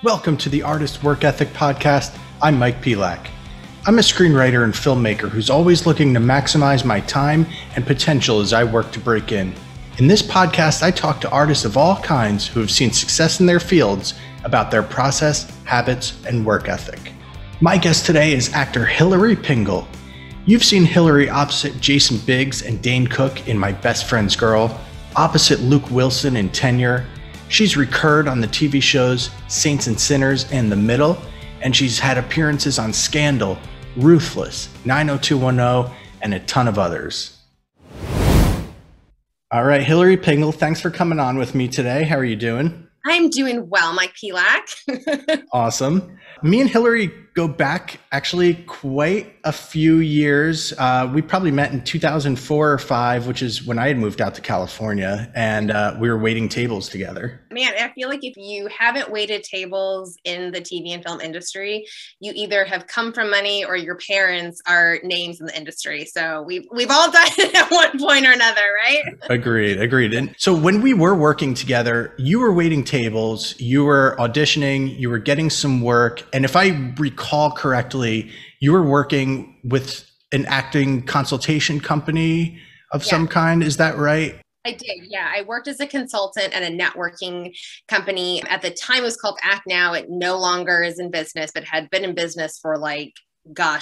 Welcome to the Artist Work Ethic Podcast. I'm Mike Pelak. I'm a screenwriter and filmmaker who's always looking to maximize my time and potential as I work to break in. In this podcast, I talk to artists of all kinds who have seen success in their fields about their process, habits, and work ethic. My guest today is actor Hilary Pingle. You've seen Hilary opposite Jason Biggs and Dane Cook in My Best Friend's Girl, opposite Luke Wilson in Tenure. She's recurred on the TV shows Saints and Sinners and The Middle, and she's had appearances on Scandal, Ruthless, 90210, and a ton of others. All right, Hilary Pingle, thanks for coming on with me today. How are you doing? I'm doing well, Mike Pelak. Awesome. Me and Hilary go back actually quite a few years. We probably met in 2004 or 5, which is when I had moved out to California, and we were waiting tables together. Man, I feel like if you haven't waited tables in the TV and film industry, you either have come from money or your parents are names in the industry. So we've all done it at one point or another, right? Agreed. And so when we were working together, you were waiting tables, you were auditioning, you were getting some work. And if I recall correctly, you were working with an acting consultation company of some kind. Is that right? I did. Yeah. I worked as a consultant at a networking company. At the time, it was called Act Now. It no longer is in business, but had been in business for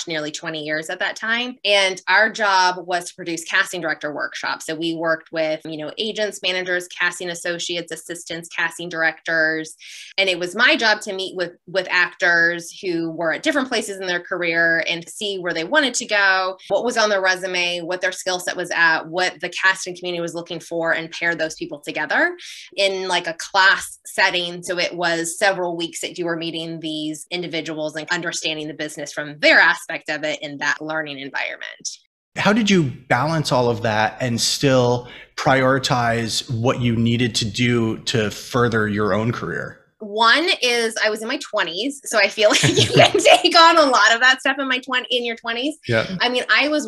nearly 20 years at that time. And our job was to produce casting director workshops. So we worked with, agents, managers, casting associates, assistants, casting directors. And it was my job to meet with actors who were at different places in their career and see where they wanted to go, what was on their resume, what their skill set was at, what the casting community was looking for, and pair those people together in a class setting. So it was several weeks that you were meeting these individuals and understanding the business from their aspect of it in that learning environment. How did you balance all of that and still prioritize what you needed to do to further your own career? One is I was in my 20s, so I feel like you can take on a lot of that stuff in your 20s. Yeah. I mean, I was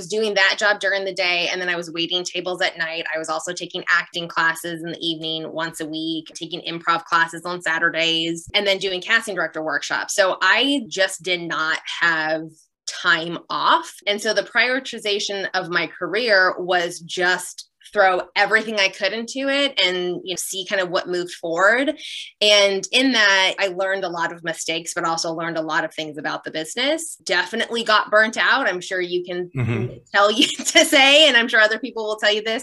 doing that job during the day, and then I was waiting tables at night. I was also taking acting classes in the evening once a week, taking improv classes on Saturdays, and then doing casting director workshops. So I just did not have time off. And so the prioritization of my career was just throw everything I could into it and see kind of what moved forward. And in that, I learned a lot of mistakes, but also learned a lot of things about the business. Definitely got burnt out. I'm sure you can tell you to say, and I'm sure other people will tell you this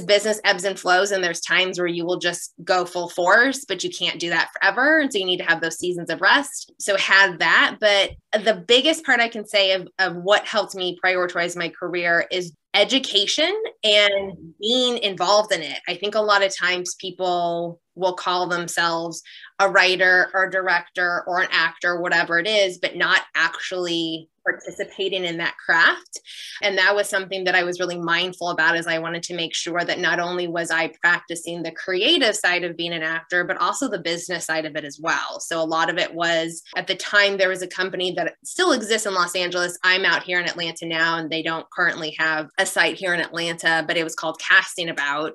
business ebbs and flows. And there's times where you will just go full force, but you can't do that forever. And so you need to have those seasons of rest. So had that. But the biggest part I can say of what helped me prioritize my career is education and being involved in it. I think a lot of times people will call themselves a writer or a director or an actor, whatever it is, but not actually participating in that craft. And that was something that I was really mindful about, as I wanted to make sure that not only was I practicing the creative side of being an actor, but also the business side of it as well. So a lot of it was, at the time, there was a company that still exists in Los Angeles. I'm out here in Atlanta now, and they don't currently have a site here in Atlanta, but it was called Casting About.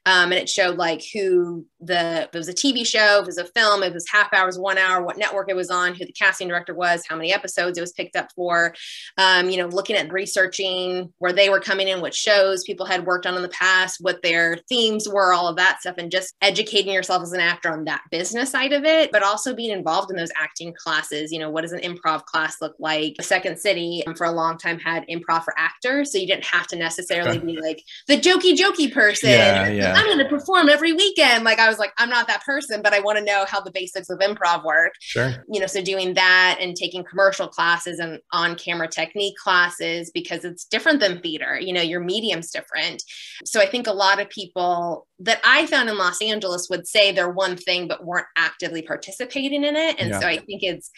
And it showed it was a TV show, it was a film, it was half hours, 1 hour, what network it was on, who the casting director was, how many episodes it was picked up for, looking at researching where they were coming in, what shows people had worked on in the past, what their themes were, all of that stuff, and just educating yourself as an actor on that business side of it, but also being involved in those acting classes. What does an improv class look like? Second City for a long time had improv for actors, so you didn't have to necessarily be the jokey person. Yeah. I'm going to perform every weekend. I was I'm not that person, but I want to know how the basics of improv work. Sure. So doing that and taking commercial classes and on-camera technique classes, because it's different than theater. Your medium's different. So I think a lot of people that I found in Los Angeles would say they're one thing, but weren't actively participating in it. And so I think it's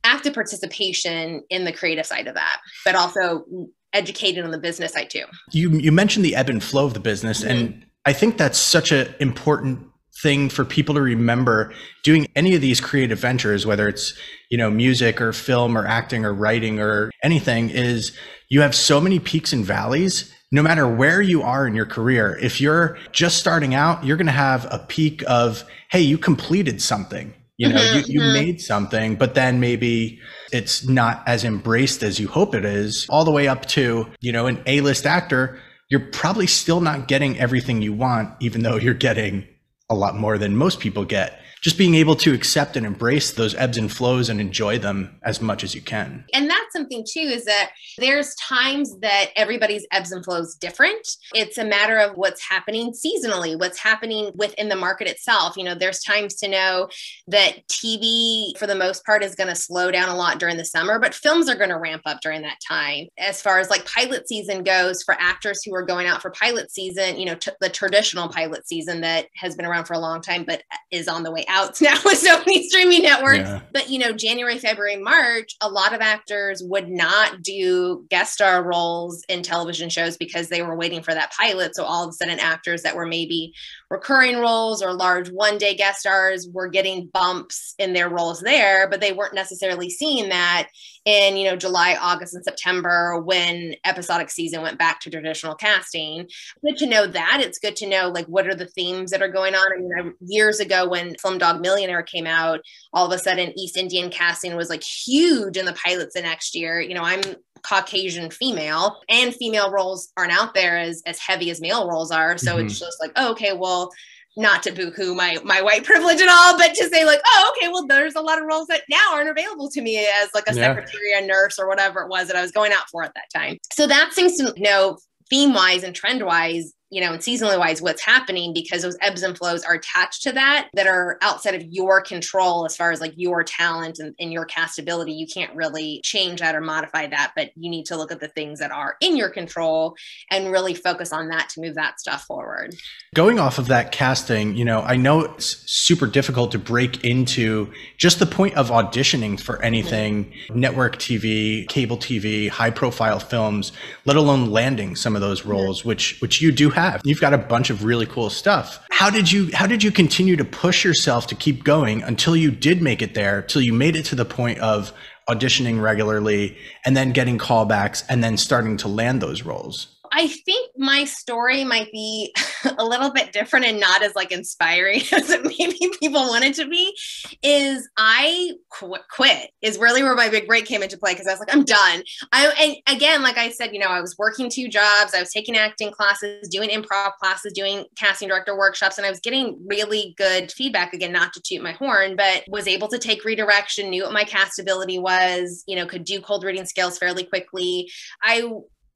active participation in the creative side of that, but also educated on the business side too. You mentioned the ebb and flow of the business, and I think that's such an important thing for people to remember doing any of these creative ventures, whether it's, music or film or acting or writing or anything, is you have so many peaks and valleys. No matter where you are in your career, if you're just starting out, you're going to have a peak of, hey, you completed something. You know, you mhm. made something, but then maybe it's not as embraced as you hope it is, all the way up to, you know, an A-list actor. You're probably still not getting everything you want, even though you're getting a lot more than most people get. Just being able to accept and embrace those ebbs and flows and enjoy them as much as you can. And that's something too, is that there's times that everybody's ebbs and flows different. It's a matter of what's happening seasonally, what's happening within the market itself. You know, there's times to know that TV for the most part is going to slow down a lot during the summer, but films are going to ramp up during that time. As far as like pilot season goes, for actors who are going out for pilot season, you know, the traditional pilot season that has been around for a long time, but is on the way out now with so many streaming networks. Yeah. But, you know, January, February, March, a lot of actors would not do guest star roles in television shows because they were waiting for that pilot. So all of a sudden, actors that were maybe recurring roles or large one-day guest stars were getting bumps in their roles there, but they weren't necessarily seeing that in, you know, July, August, and September when episodic season went back to traditional casting. Good to know that. It's good to know, like, what are the themes that are going on. I mean, years ago when Slumdog Millionaire came out, all of a sudden East Indian casting was like huge in the pilots the next year. You know, I'm Caucasian female, and female roles aren't out there as heavy as male roles are. So it's just like, oh, okay, well, not to boo-hoo my white privilege at all, but to say like, oh, okay, well, there's a lot of roles that now aren't available to me as like a secretary, a nurse, or whatever it was that I was going out for at that time. So that seems to know theme-wise and trend-wise, you know, and seasonally wise, what's happening, because those ebbs and flows are attached to that are outside of your control as far as like your talent and your castability. You can't really change that or modify that, but you need to look at the things that are in your control and really focus on that to move that stuff forward. Going off of that casting, you know, I know it's super difficult to break into just the point of auditioning for anything, network TV, cable TV, high profile films, let alone landing some of those roles, which you do have. You've got a bunch of really cool stuff. How did you continue to push yourself to keep going until you did make it there, till you made it to the point of auditioning regularly and then getting callbacks and then starting to land those roles? I think my story might be a little bit different and not as like inspiring as it maybe people want it to be. Is I quit is really where my big break came into play, because I was like, I'm done. And again, like I said, you know, I was working 2 jobs. I was taking acting classes, doing improv classes, doing casting director workshops, and I was getting really good feedback. Again, not to toot my horn, but was able to take redirection, knew what my castability was, you know, could do cold reading skills fairly quickly. I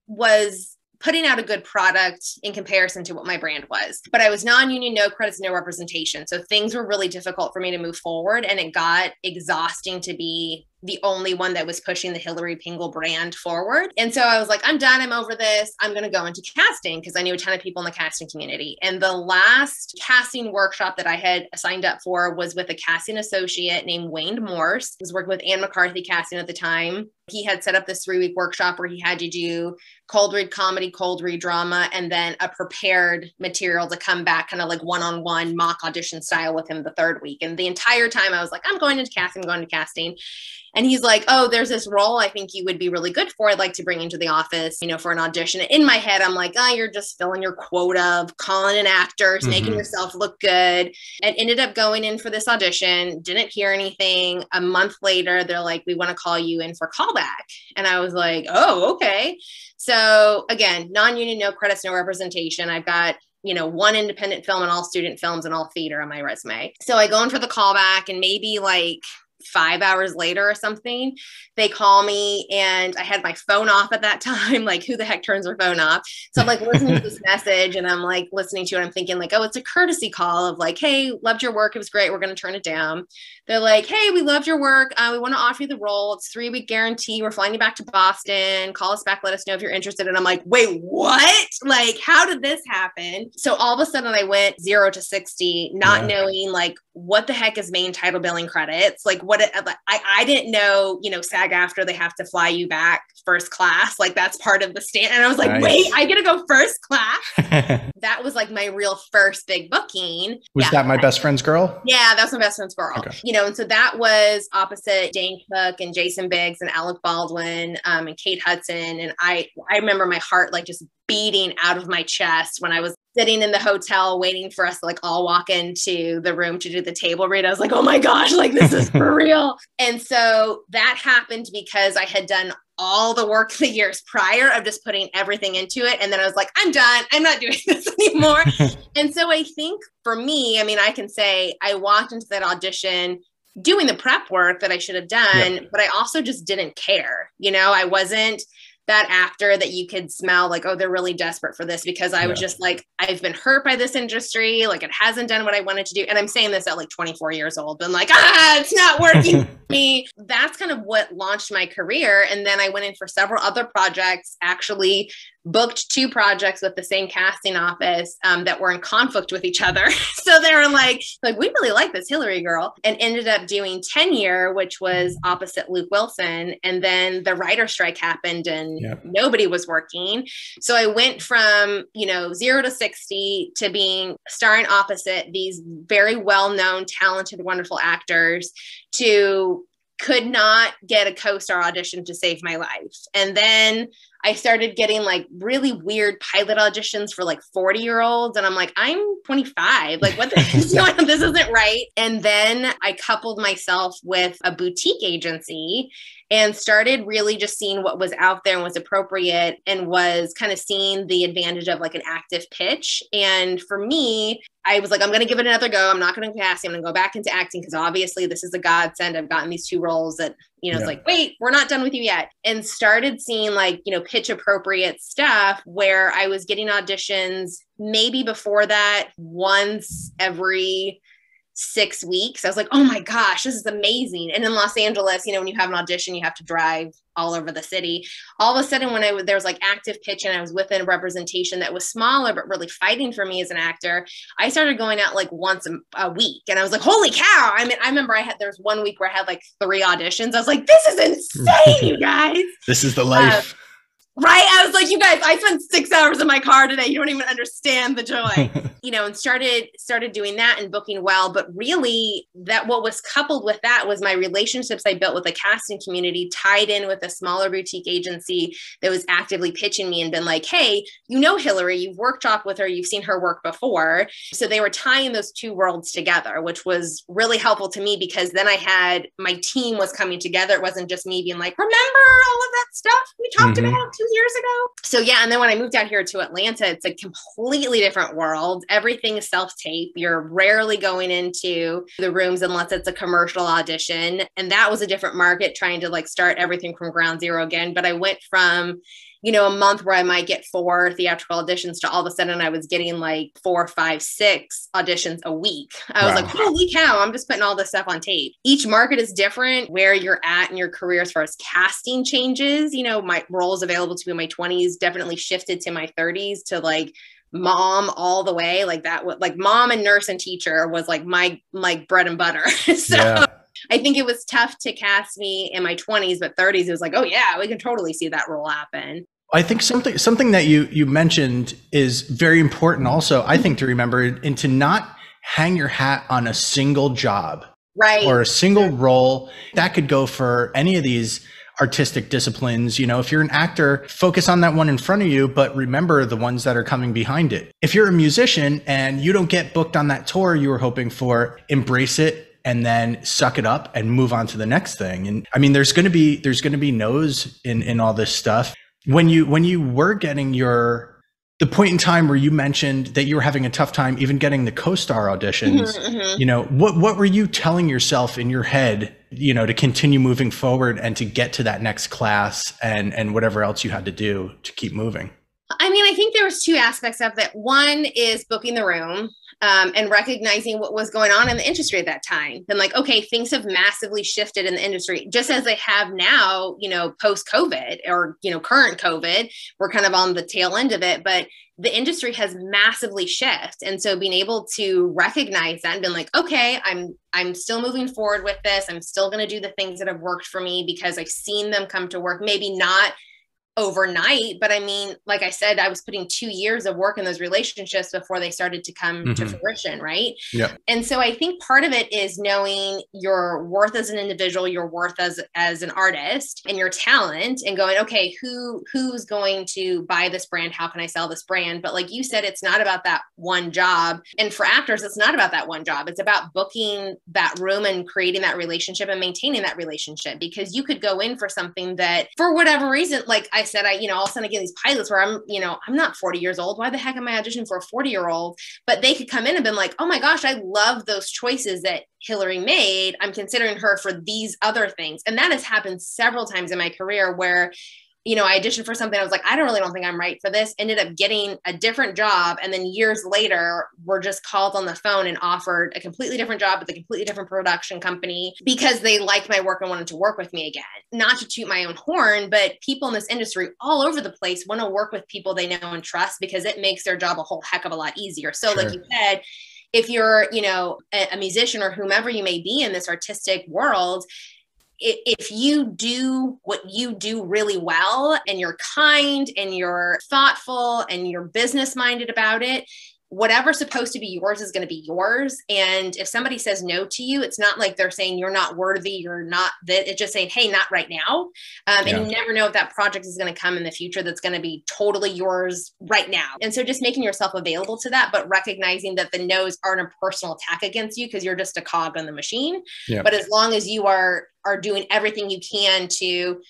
was putting out a good product in comparison to what my brand was. But I was non-union, no credits, no representation. So things were really difficult for me to move forward. And it got exhausting to be the only one that was pushing the Hilary Pingle brand forward. And so I was like, I'm done. I'm over this. I'm going to go into casting, because I knew a ton of people in the casting community. And the last casting workshop that I had signed up for was with a casting associate named Wayne Morse. He was working with Ann McCarthy Casting at the time. He had set up this 3-week workshop where he had you do cold read comedy, cold read drama, and then a prepared material to come back kind of like one-on-one mock audition style with him the 3rd week. And the entire time I was like, I'm going into casting. And he's like, oh, there's this role I think you would be really good for. I'd like to bring you into the office, you know, for an audition. In my head, I'm like, oh, you're just filling your quota of calling in actors, making yourself look good. And ended up going in for this audition, didn't hear anything. A month later, they're like, we want to call you in for callback. And I was like, oh, okay. So again, non-union, no credits, no representation. I've got, you know, 1 independent film and all student films and all theater on my resume. So I go in for the callback, and maybe like 5 hours later or something, they call me, and I had my phone off at that time. Like, who the heck turns their phone off? So I'm like listening to this message, and I'm like listening to it. I'm thinking like, oh, it's a courtesy call of like, hey, loved your work. It was great. We're going to turn it down. They're like, hey, we loved your work. We want to offer you the role. It's 3-week guarantee. We're flying you back to Boston. Call us back. Let us know if you're interested. And I'm like, wait, what? Like, how did this happen? So all of a sudden I went 0 to 60, not knowing like what the heck is main title billing credits. Like I didn't know, you know, SAG-AFTRA, they have to fly you back first class. Like that's part of the stand. And I was like, wait, I get to go first class. That was like my real first big booking. Was that My Best Friend's Girl? Yeah, that was My Best Friend's Girl. Okay. You know, and so that was opposite Dane Cook and Jason Biggs and Alec Baldwin and Kate Hudson. And I remember my heart like just beating out of my chest when I was sitting in the hotel waiting for us to like all walk into the room to do the table read. I was like, oh my gosh, like this is for real. And so that happened because I had done all the work the years prior of just putting everything into it. And then I was like, I'm done. I'm not doing this anymore. And so I think for me, I mean, I can say I walked into that audition doing the prep work that I should have done, but I also just didn't care. You know, I wasn't that actor that you could smell like, oh, they're really desperate for this, because I was just like, I've been hurt by this industry. Like it hasn't done what I wanted to do. And I'm saying this at like 24 years old, and like, it's not working for me. That's kind of what launched my career. And then I went in for several other projects, actually booked 2 projects with the same casting office that were in conflict with each other. So they were like, we really like this Hilary girl, and ended up doing Tenure, which was opposite Luke Wilson. And then the writer strike happened and nobody was working. So I went from, 0 to 60 to being starring opposite these very well-known, talented, wonderful actors, to could not get a co-star audition to save my life. And then I started getting like really weird pilot auditions for like 40-year-olds. And I'm like, I'm 25. Like, what the is going on? This isn't right. And then I coupled myself with a boutique agency and started really just seeing what was out there and was appropriate, and was kind of seeing the advantage of like an active pitch. And for me, I was like, I'm going to give it another go. I'm not going to cast. I'm going to go back into acting, because obviously this is a godsend. I've gotten these 2 roles that, it's like, wait, we're not done with you yet. And started seeing like, pitch appropriate stuff where I was getting auditions maybe before that once every 6 weeks. I was like, oh my gosh, this is amazing. And in Los Angeles, when you have an audition, you have to drive all over the city. All of a sudden, when there was like active pitch and I was within a representation that was smaller, but really fighting for me as an actor, I started going out like once a week. And I was like, holy cow. I mean, I remember there was 1 week where I had like 3 auditions. I was like, this is insane, you guys. This is the life. Right. I was like, you guys, I spent 6 hours in my car today. You don't even understand the joy, and started doing that and booking well. But really that what was coupled with that was my relationships I built with the casting community, tied in with a smaller boutique agency that was actively pitching me and been like, hey, Hilary, you've workshopped with her, you've seen her work before. So they were tying those 2 worlds together, which was really helpful to me, because then I had my team was coming together. It wasn't just me being like, remember all of that stuff we talked about 2 years ago. So and then when I moved out here to Atlanta, it's a completely different world. Everything is self-tape. You're rarely going into the rooms unless it's a commercial audition. And that was a different market, trying to like start everything from ground zero again. But I went from a month where I might get 4 theatrical auditions to all of a sudden I was getting like 4, 5, 6 auditions a week. I was like, holy cow, I'm just putting all this stuff on tape. Each market is different. Where you're at in your career as far as casting changes, my roles available to me in my 20s definitely shifted to my 30s to like mom all the way. Like that, like mom and nurse and teacher was like my bread and butter. So I think it was tough to cast me in my 20s, but 30s, it was like, oh yeah, we can totally see that role happen. I think something that you mentioned is very important also, I think, to remember, and to not hang your hat on a single job, right, or a single role. That could go for any of these artistic disciplines. If you're an actor, focus on that one in front of you, but remember the ones that are coming behind it. If you're a musician and you don't get booked on that tour you were hoping for, embrace it and then suck it up and move on to the next thing. And I mean, there's going to be no's in all this stuff. When you were getting the point in time where you mentioned that you were having a tough time even getting the co-star auditions, what were you telling yourself in your head, to continue moving forward and to get to that next class and whatever else you had to do to keep moving? I mean, I think there was 2 aspects of that. One is booking the room. And recognizing what was going on in the industry at that time. And like, okay, things have massively shifted in the industry, just as they have now, post-COVID or, current COVID. We're kind of on the tail end of it, but the industry has massively shifted. And so being able to recognize that and being like, okay, I'm still moving forward with this. I'm still going to do the things that have worked for me because I've seen them come to work, maybe not overnight. But I mean, like I said, I was putting 2 years of work in those relationships before they started to come to fruition. Right. Yeah. And so I think part of it is knowing your worth as an individual, your worth as an artist, and your talent, and going, okay, who's going to buy this brand? How can I sell this brand? But like you said, it's not about that one job. And for actors, it's not about that one job. It's about booking that room and creating that relationship and maintaining that relationship, because you could go in for something that for whatever reason, like I said, all of a sudden I get these pilots where I'm not 40 years old. Why the heck am I auditioning for a 40-year-old? But they could come in and been like, oh my gosh, I love those choices that Hilary made. I'm considering her for these other things. And that has happened several times in my career where I auditioned for something. I was like, I don't think I'm right for this. Ended up getting a different job. And then years later, we're just called on the phone and offered a completely different job with a completely different production company because they liked my work and wanted to work with me again. Not to toot my own horn, but people in this industry all over the place want to work with people they know and trust because it makes their job a whole heck of a lot easier. So Like you said, if you're, a musician or whomever you may be in this artistic world, if you do what you do really well and you're kind and you're thoughtful and you're business minded about it, whatever's supposed to be yours is going to be yours. And if somebody says no to you, it's not like they're saying you're not worthy, you're not that. It's just saying, hey, not right now. And you never know if that project is going to come in the future that's going to be totally yours right now. And so just making yourself available to that, but recognizing that the no's aren't a personal attack against you because you're just a cog on the machine. Yeah. But as long as you are doing everything you can to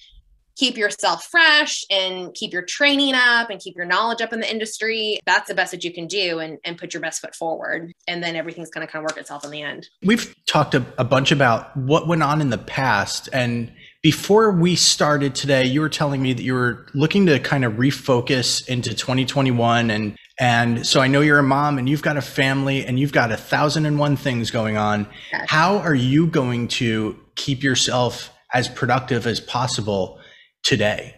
keep yourself fresh and keep your training up and keep your knowledge up in the industry, that's the best that you can do, and put your best foot forward. And then everything's going to kind of work itself in the end. We've talked a bunch about what went on in the past. And before we started today, you were telling me that you were looking to kind of refocus into 2021. And so I know you're a mom and you've got a family and you've got 1,001 things going on. Yes. How are you going to keep yourself as productive as possible today?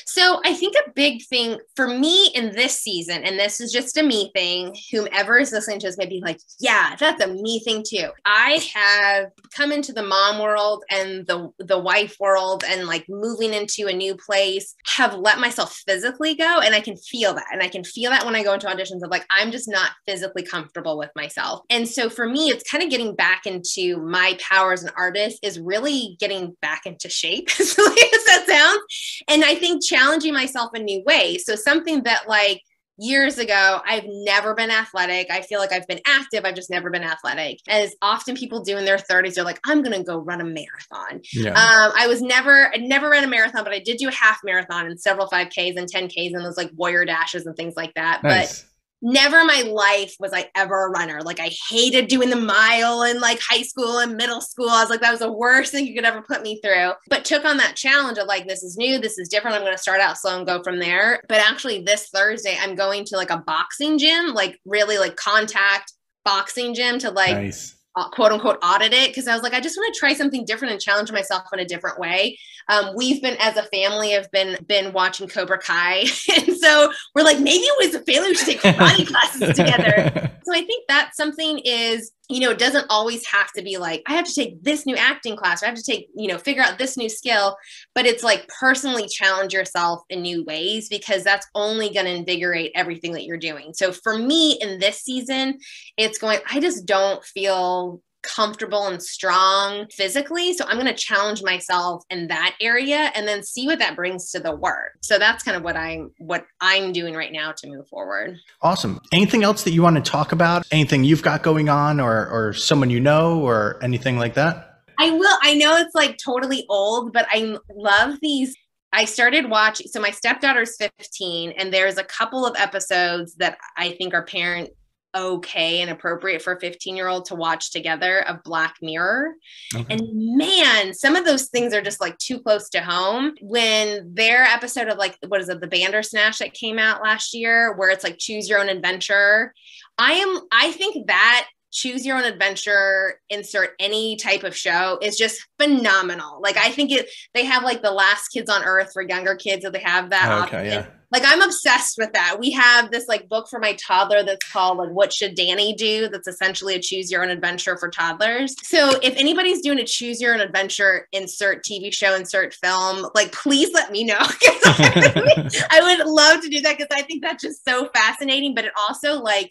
So I think a big thing for me in this season, and this is just a me thing, whomever is listening to this may be like, yeah, that's a me thing too. I have come into the mom world and the wife world, and like moving into a new place, have let myself physically go. And I can feel that. And I can feel that when I go into auditions of like, I'm just not physically comfortable with myself. And so for me, it's kind of getting back into my power as an artist is really getting back into shape, as silly as that sounds. And I think challenging myself in new ways. So something that like years ago, I've never been athletic. I feel like I've been active. I've just never been athletic. As often people do in their 30s, they're like, I'm going to go run a marathon. Yeah. I never ran a marathon, but I did do a half marathon and several 5Ks and 10Ks and those like warrior dashes and things like that. Nice. But never in my life was I ever a runner. Like I hated doing the mile in like high school and middle school. I was like, that was the worst thing you could ever put me through, but took on that challenge of like, this is new, this is different. I'm going to start out slow and go from there. But actually this Thursday, I'm going to like a boxing gym, like really like contact boxing gym to like, nice. Quote unquote audit it. Cause I was like, I just want to try something different and challenge myself in a different way. We've been, as a family, have been watching Cobra Kai. And so we're like, maybe as a family, we should take karate classes together. So I think that something is, it doesn't always have to be like, I have to take this new acting class, or I have to take, figure out this new skill, but it's like personally challenge yourself in new ways, because that's only going to invigorate everything that you're doing. So for me in this season, it's going, I just don't feel comfortable and strong physically. So I'm going to challenge myself in that area and then see what that brings to the work. So that's kind of what I'm doing right now to move forward. Awesome. Anything else that you want to talk about? Anything you've got going on or someone you know or anything like that? I will. I know it's like totally old, but I love these. I started watching. So my stepdaughter's 15 and there's a couple of episodes that I think are okay and appropriate for a 15-year-old to watch together of Black Mirror. Okay. And man, some of those things are just like too close to home. When their episode of like, what is it, the Bandersnatch that came out last year, where it's like choose your own adventure. I think that choose your own adventure, insert any type of show is just phenomenal. Like, I think they have like the Last Kids on Earth for younger kids, that they have that option. Yeah. Like, I'm obsessed with that. We have this like book for my toddler that's called like What Should Danny Do? That's essentially a choose your own adventure for toddlers. So if anybody's doing a choose your own adventure, insert TV show, insert film, like, please let me know. I would love to do that, because I think that's just so fascinating. But it also, like,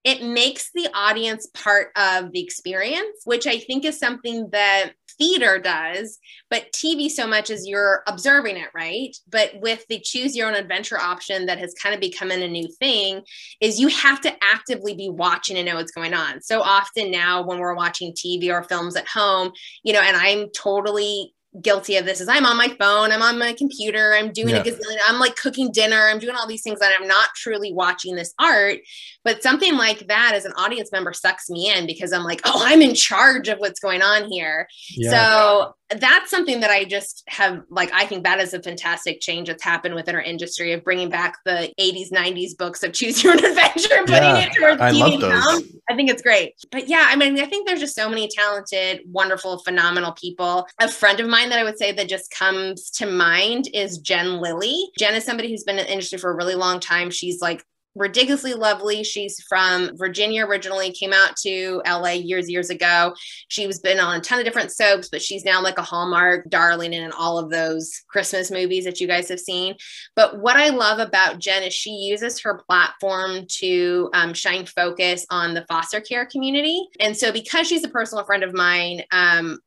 it makes the audience part of the experience, which I think is something that theater does, but TV so much as you're observing it, right? But with the choose your own adventure option that has kind of become a new thing, is you have to actively be watching and know what's going on. So often now when we're watching TV or films at home, you know, and I'm totally guilty of this, is I'm on my phone, I'm on my computer, I'm doing a gazillion, I'm like cooking dinner, I'm doing all these things, and I'm not truly watching this art. But something like that as an audience member sucks me in, because I'm like, oh, I'm in charge of what's going on here. So that's something that I just have, like, I think that is a fantastic change that's happened within our industry, of bringing back the 80s, 90s books of choose your own adventure and putting it towards TV and film. I think it's great. But yeah, I mean, I think there's just so many talented, wonderful, phenomenal people. A friend of mine that I would say that just comes to mind is Jen Lilly. Jen is somebody who's been in the industry for a really long time. She's like ridiculously lovely. She's from Virginia originally, came out to LA years ago. She's been on a ton of different soaps, but she's now like a Hallmark darling in all of those Christmas movies that you guys have seen. But what I love about Jen is she uses her platform to shine focus on the foster care community. And so because she's a personal friend of mine,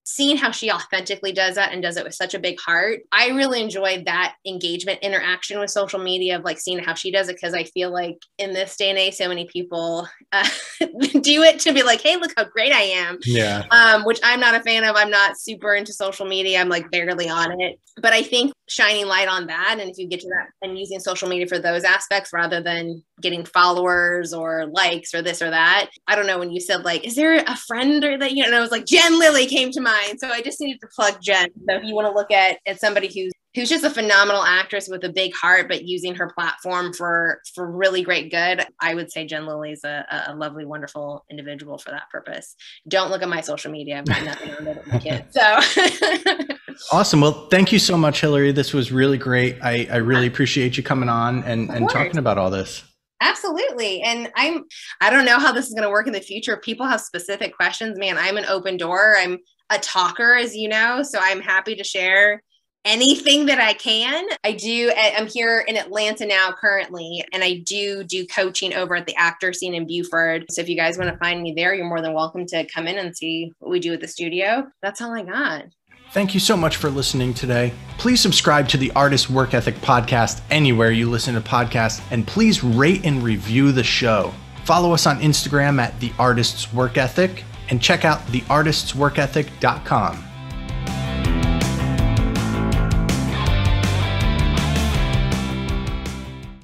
seeing how she authentically does that and does it with such a big heart, I really enjoyed that engagement interaction with social media, of like seeing how she does it, because I feel like in this day and age, so many people do it to be like, hey, look how great I am. Which I'm not a fan of. I'm not super into social media. I'm like barely on it. But I think shining light on that, and if you get to that and using social media for those aspects rather than getting followers or likes or this or that. I don't know, when you said like, is there a friend or that, you know, and I was like, Jen Lilly came to mind. So I just needed to plug Jen. So if you want to look at somebody who's just a phenomenal actress with a big heart, but using her platform for really great good, I would say Jen Lilly is a lovely, wonderful individual for that purpose. Don't look at my social media. I've got nothing on it with my kids. So awesome. Well, thank you so much, Hilary. This was really great. I really appreciate you coming on and talking about all this. Absolutely. And I don't know how this is going to work in the future. If people have specific questions, man, I'm an open door. I'm a talker, as you know, so I'm happy to share anything that I can. I'm here in Atlanta now currently, and I do coaching over at the Actor Scene in Buford. So if you guys want to find me there, you're more than welcome to come in and see what we do at the studio. That's all I got. Thank you so much for listening today. Please subscribe to the Artist Work Ethic podcast anywhere you listen to podcasts, and please rate and review the show. Follow us on Instagram at The Artist's Work Ethic, and check out theartistsworkethic.com.